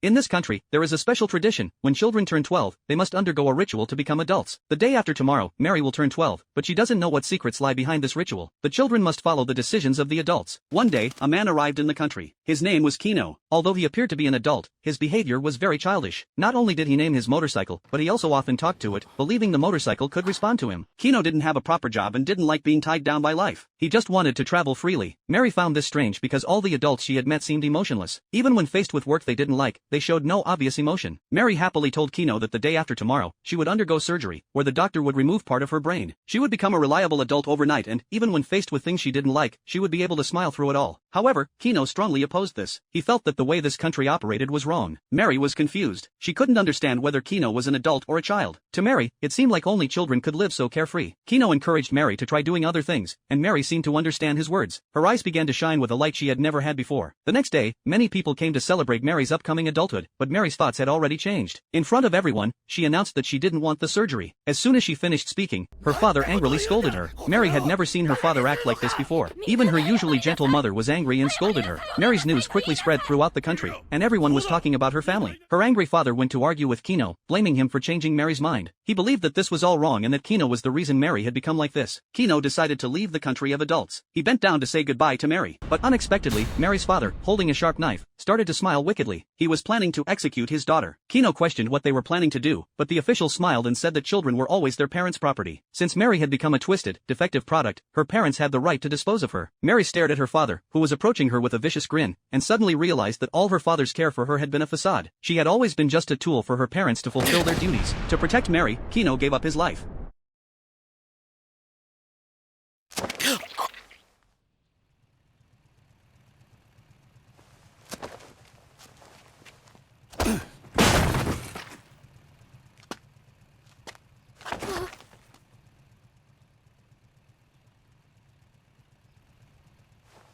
In this country, there is a special tradition: when children turn 12, they must undergo a ritual to become adults. The day after tomorrow, Mary will turn 12, but she doesn't know what secrets lie behind this ritual. The children must follow the decisions of the adults. One day, a man arrived in the country. His name was Kino. Although he appeared to be an adult, his behavior was very childish. Not only did he name his motorcycle, but he also often talked to it, believing the motorcycle could respond to him. Kino didn't have a proper job and didn't like being tied down by life. He just wanted to travel freely. Mary found this strange because all the adults she had met seemed emotionless. Even when faced with work they didn't like, they showed no obvious emotion. Mary happily told Kino that the day after tomorrow, she would undergo surgery, where the doctor would remove part of her brain. She would become a reliable adult overnight, and, even when faced with things she didn't like, she would be able to smile through it all. However, Kino strongly opposed this. He felt that the way this country operated was wrong. Mary was confused. She couldn't understand whether Kino was an adult or a child. To Mary, it seemed like only children could live so carefree. Kino encouraged Mary to try doing other things, and Mary seemed to understand his words. Her eyes began to shine with a light she had never had before. The next day, many people came to celebrate Mary's upcoming adulthood, but Mary's thoughts had already changed. In front of everyone, she announced that she didn't want the surgery. As soon as she finished speaking, her father angrily scolded her. Mary had never seen her father act like this before. Even her usually gentle mother was angry and scolded her. Mary's news quickly spread throughout the country, and everyone was talking about her family. Her angry father went to argue with Kino, blaming him for changing Mary's mind. He believed that this was all wrong and that Kino was the reason Mary had become like this. Kino decided to leave the country of adults. He bent down to say goodbye to Mary, but unexpectedly, Mary's father, holding a sharp knife, started to smile wickedly. He was planning to execute his daughter. Kino questioned what they were planning to do, but the official smiled and said that children were always their parents' property. Since Mary had become a twisted, defective product, her parents had the right to dispose of her. Mary stared at her father, who was approaching her with a vicious grin, and suddenly realized that all her father's care for her had been a facade. She had always been just a tool for her parents to fulfill their duties. To protect Mary, Kino gave up his life.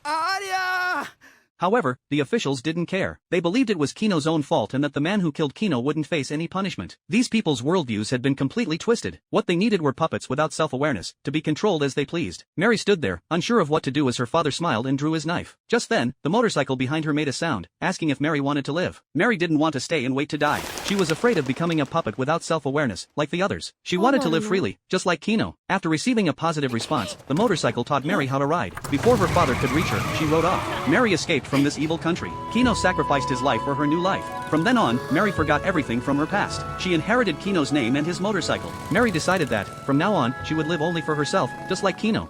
Arya! However, the officials didn't care. They believed it was Kino's own fault and that the man who killed Kino wouldn't face any punishment. These people's worldviews had been completely twisted. What they needed were puppets without self-awareness, to be controlled as they pleased. Mary stood there, unsure of what to do as her father smiled and drew his knife. Just then, the motorcycle behind her made a sound, asking if Mary wanted to live. Mary didn't want to stay and wait to die. She was afraid of becoming a puppet without self-awareness, like the others. She wanted to live freely, just like Kino. After receiving a positive response, the motorcycle taught Mary how to ride. Before her father could reach her, she rode off. Mary escaped from this evil country. Kino sacrificed his life for her new life. From then on, Mary forgot everything from her past. She inherited Kino's name and his motorcycle. Mary decided that, from now on, she would live only for herself, just like Kino.